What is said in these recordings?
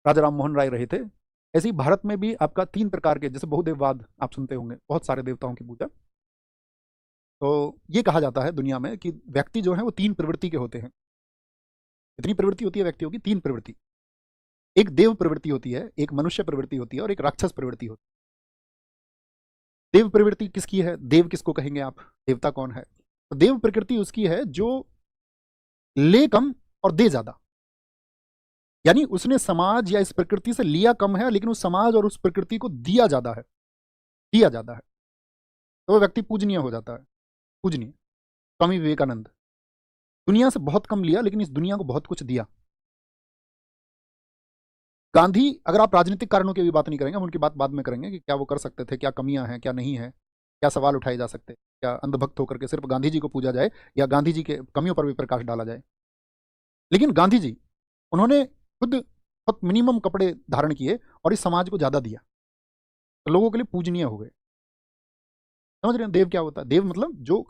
राजा राम मोहन राय रहे थे। ऐसे ही भारत में भी आपका 3 प्रकार के, जैसे बहुदेववाद आप सुनते होंगे, बहुत सारे देवताओं की पूजा। तो ये कहा जाता है दुनिया में कि व्यक्ति जो है वो 3 प्रवृत्ति के होते हैं। कितनी प्रवृत्ति होती है व्यक्तियों की? 3 प्रवृत्ति। एक देव प्रवृत्ति होती है, एक मनुष्य प्रवृत्ति होती है और एक राक्षस प्रवृत्ति होती है। देव प्रवृत्ति किसकी है? देव किसको कहेंगे आप? देवता कौन है? तो देव प्रकृति उसकी है जो ले कम और दे ज्यादा, यानी उसने समाज या इस प्रकृति से लिया कम है, लेकिन उस समाज और उस प्रकृति को दिया ज्यादा है, दिया ज्यादा है, तो वो व्यक्ति पूजनीय हो जाता है। पूजनीय। स्वामी विवेकानंद, दुनिया से बहुत कम लिया लेकिन इस दुनिया को बहुत कुछ दिया। गांधी, अगर आप राजनीतिक कारणों की भी बात नहीं करेंगे, हम उनकी बात बाद में करेंगे कि क्या वो कर सकते थे, क्या कमियां हैं, क्या नहीं है, क्या सवाल उठाए जा सकते, क्या अंधभक्त होकर के सिर्फ गांधी जी को पूजा जाए या गांधी जी के कमियों पर भी प्रकाश डाला जाए। लेकिन गांधी जी, उन्होंने खुद बहुत मिनिमम कपड़े धारण किए और इस समाज को ज्यादा दिया, तो लोगों के लिए पूजनीय हो गए। समझ रहे हैं देव क्या होता है? देव मतलब जो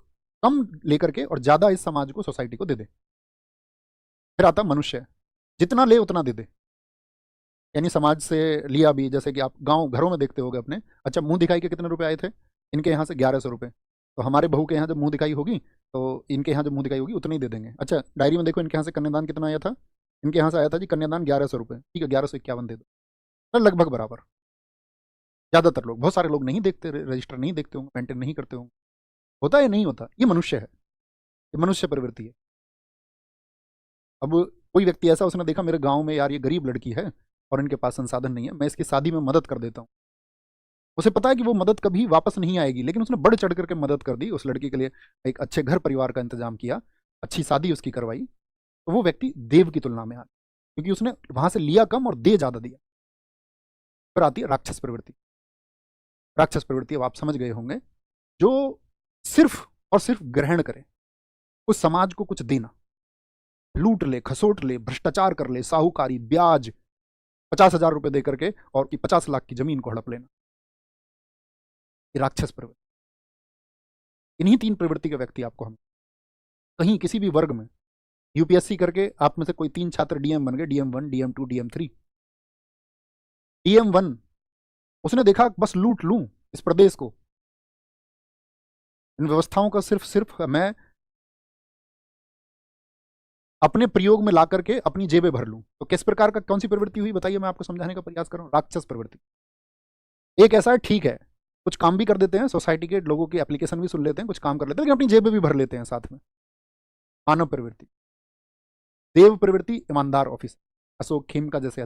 कम लेकर के और ज्यादा इस समाज को, सोसाइटी को दे दे। फिर आता मनुष्य, जितना ले उतना दे दे, यानी समाज से लिया भी, जैसे कि आप गांव घरों में देखते होगे अपने, अच्छा मुंह दिखाई के कितने रुपए आए थे? इनके यहाँ से 1100 रुपए। तो हमारे बहू के यहाँ जब मुंह दिखाई होगी तो इनके यहाँ जब मुंह दिखाई होगी उतने ही दे देंगे। अच्छा डायरी में देखो इनके यहाँ से कन्यादान कितना आया था? इनके यहाँ से आया था जी कन्यादान 1100 रुपए, ठीक है 1151 दे दो, तो लगभग बराबर। ज्यादातर लोग, बहुत सारे लोग नहीं देखते, रजिस्टर नहीं देखते होंगे, मेंटेन नहीं करते होंगे। होता है नहीं होता? ये मनुष्य है, ये मनुष्य प्रवृत्ति है। अब कोई व्यक्ति ऐसा, उसने देखा मेरे गांव में यार ये गरीब लड़की है और इनके पास संसाधन नहीं है, मैं इसकी शादी में मदद कर देता हूँ। उसे पता है कि वो मदद कभी वापस नहीं आएगी, लेकिन उसने बढ़ चढ़ करके मदद कर दी, उस लड़की के लिए एक अच्छे घर परिवार का इंतजाम किया, अच्छी शादी उसकी करवाई। तो वो व्यक्ति देव की तुलना में आ, क्योंकि उसने वहां से लिया कम और दे ज्यादा दिया। फिर आती है राक्षस प्रवृत्ति। राक्षस प्रवृत्ति अब आप समझ गए होंगे, जो सिर्फ और सिर्फ ग्रहण करे, उस समाज को कुछ देना, लूट ले, खसोट ले, भ्रष्टाचार कर ले, साहूकारी, ब्याज, 50,000 रुपए दे करके और की 50 लाख की जमीन को हड़प लेना, ये राक्षस प्रवृत्ति। इन्हीं 3 प्रवृत्ति के व्यक्ति आपको हम कहीं किसी भी वर्ग में, यूपीएससी करके आप में से कोई 3 छात्र डीएम बन गए, DM1, DM2, DM3। DM1 उसने देखा बस लूट लूं इस प्रदेश को, इन व्यवस्थाओं का सिर्फ सिर्फ मैं अपने प्रयोग में ला करके अपनी जेबें भर लूं। तो किस प्रकार का, कौन सी प्रवृत्ति हुई बताइए, मैं आपको समझाने का प्रयास कर रहा हूं। राक्षस प्रवृत्ति। एक ऐसा है, ठीक है कुछ काम भी कर देते हैं, सोसाइटी के लोगों की एप्लीकेशन भी सुन लेते हैं, कुछ काम कर लेते हैं, लेकिन अपनी जेबें भी भर लेते हैं साथ में। मानव प्रवृत्ति। देव प्रवृत्ति, ईमानदार ऑफिसर, अशोक खेमका जैसे